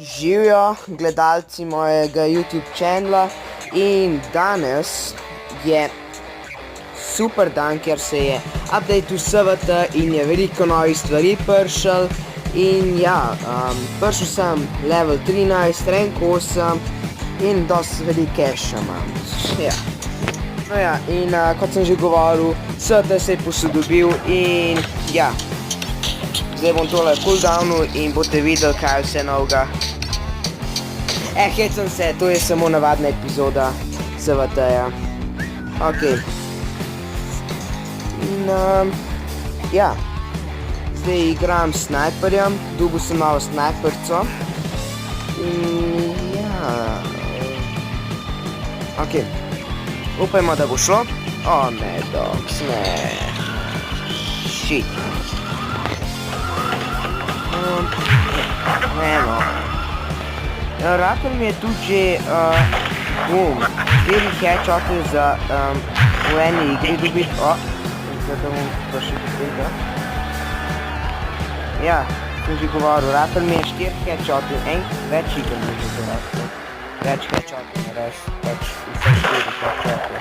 Živijo gledalci mojega YouTube channela in danes je super dan, ker se je update SVT in je veliko novih stvari prišel. In ja, prišel sem level 13, rank 8 in dosti veliko cache imam. Ja. No ja, in kot sem že govoril, SVT se je posodobil in ja. Zdaj bom tole cooldownu in boste videli, kaj je vse novega. Hecam se, to je samo navadna epizoda SVT-ja. Ok. In ja. Zdaj igram s snajperjem, dobil sem novo snajperco. In ja. Ok. Upajmo, da bo šlo. O ne, doks, ne. Shit. Ne no. Rakel mi je tudi že, boom, 4 headshote za v eni igri dobiti. Zdaj da bom prišel do tega. Ja, sem že govoril, rakel mi je 4 headshote, več igr mi je že rakel. Več headshote, res, vse 4 headshote.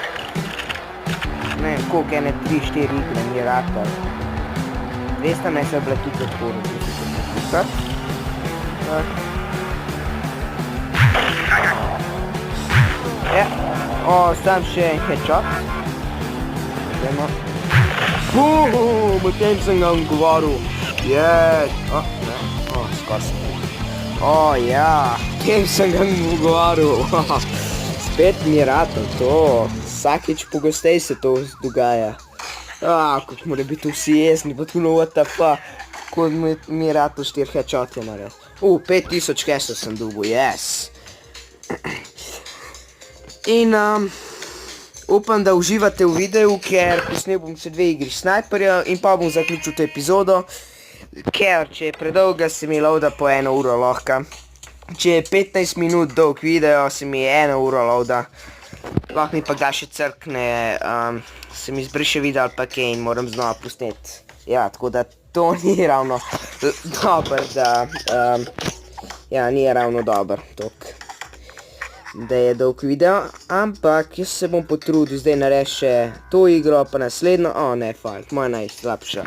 Ne vem, koliko ene 3-4 igre mi je rakel. 200 me se je bila tudi odporu, ki se je tukaj. Ja, sam še en headshot. Zdajmo. O tem sem ga govoril. Yes. Ne, skoro sem. Ja, tem sem ga govoril. Spet mi je ratel to. Vsakič pogostej se to dogaja. Kako mora biti vsi jezni, pa tukaj what the fuck. Ko mi je ratel 4 headshote naredil. 5000 cache sem dobil, yes. In upam, da uživate v videu, ker posnel bom še 2 igri snajperja in pa bom zaključil to epizodo. Ker če je predolga, se mi loada po 1 uro lahko. Če je 15 minut dolg video, se mi 1 uro loada. Lahko mi pa ga še crkne, se mi zbriše video ali pa kaj in moram znova posneti. Ja, tako da to ni ravno dober, da, ja, ni ravno dober tok, da je dolg video, ampak jaz se bom potrudil zdaj narediti še to igro, pa naslednjo, ne, fakt, moja najslabša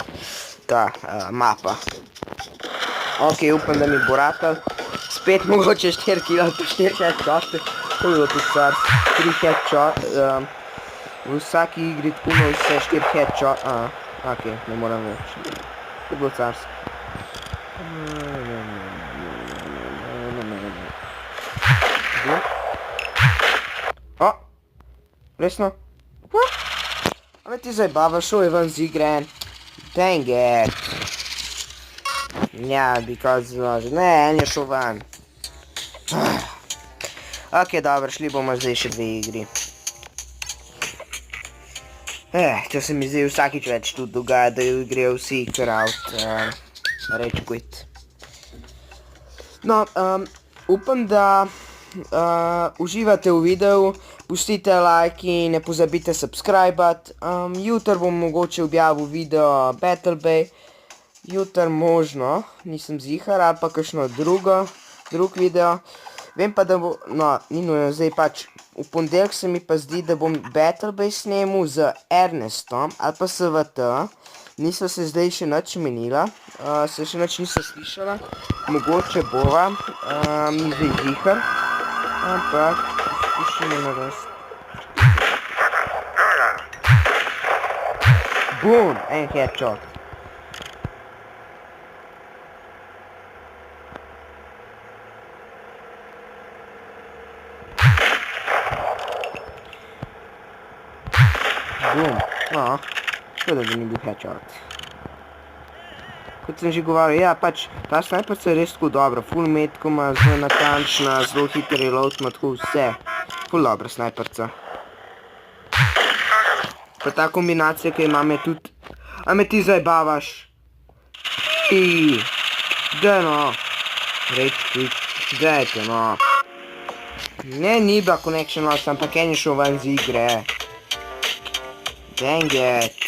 ta mapa. Ok, upam, da mi bo ratal, spet mogoče 4 kilo, pa 4 headshote, to je bilo tudi car, 3 headshote, v vsaki igri tako ima vse 4 headshote, ok, ne moram več. To je bilo carsko. Resno? A me ti zajbava, šel je ven z igre. Dang it. Ja, because, ne, en je šel ven. Ok, dobro, šli bomo zdaj še 2 igri. To se mi zdaj vsakič več tudi dogaja, da grejo vsi kar out, reč quit. No, upam, da uživate v videu, pustite like in ne pozabite subscribat. Jutri bom mogoče objavil video Battle Bay, jutri možno, nisem zihar, ali pa kakšno drug video. Vem pa, da bo, no, ni nujno, zdaj pač v ponedeljek se mi pa zdi, da bom Battle Bay snemil z Ernestom ali pa SVT. Nisva se zdaj še nič menila, se še nič nisva slišala. Mogoče bova, ni zdaj zihar, ampak poskušamo narediti. Boom, en headshot. Boom, škoda, da ni bil headshot. Kot sem že govoril, ja, pač, ta snajperca je res tako dobra, full metko ima, zelo natančna, zelo hiter reload ima, tako vse. Full dobra snajperca. Pa ta kombinacija, ki imam je tudi... A me ti zajbavaš? Daj no. Reč quit, dajte no. Ne, ni bila connection loss, ampak en je šel ven z igre. Dang it.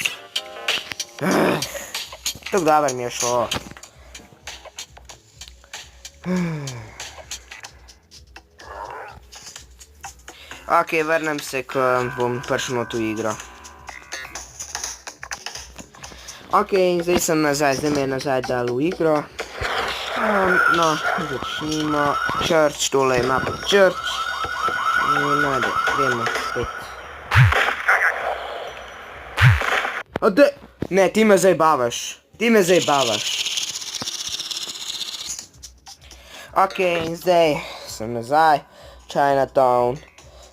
Tako dobro mi je šlo. Ok, vrnem se, ko bom prišel na to igro. Ok, zdaj sem nazaj, zdaj me je nazaj dal v igro. No, začnimo. Church, tole je mapa Church. No, ajde, gremo spet. Ne, ti me zdaj bavaš. Ti me zdaj bavaš. Ok, in zdaj sem nazaj. Chinatown.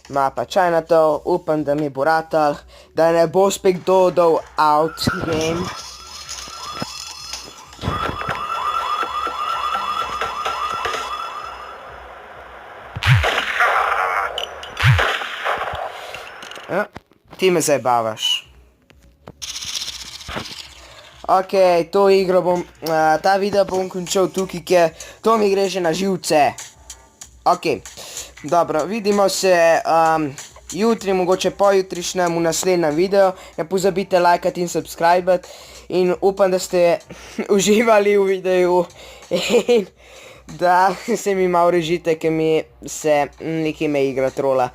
Mapa Chinatown. Upam, da mi bo ratal. Da ne bo spet dodal out game. Ti me zdaj bavaš. Ok, to igro bom, ta video bom končal tukaj, ker to mi gre že na živce. Ok, dobro, vidimo se jutri, mogoče pojutrišnjem v naslednjem videu. Ne pozabite lajkati in subscribati in upam, da ste uživali v videu in da se mi malo režite, ker mi se nekaj me igra trola.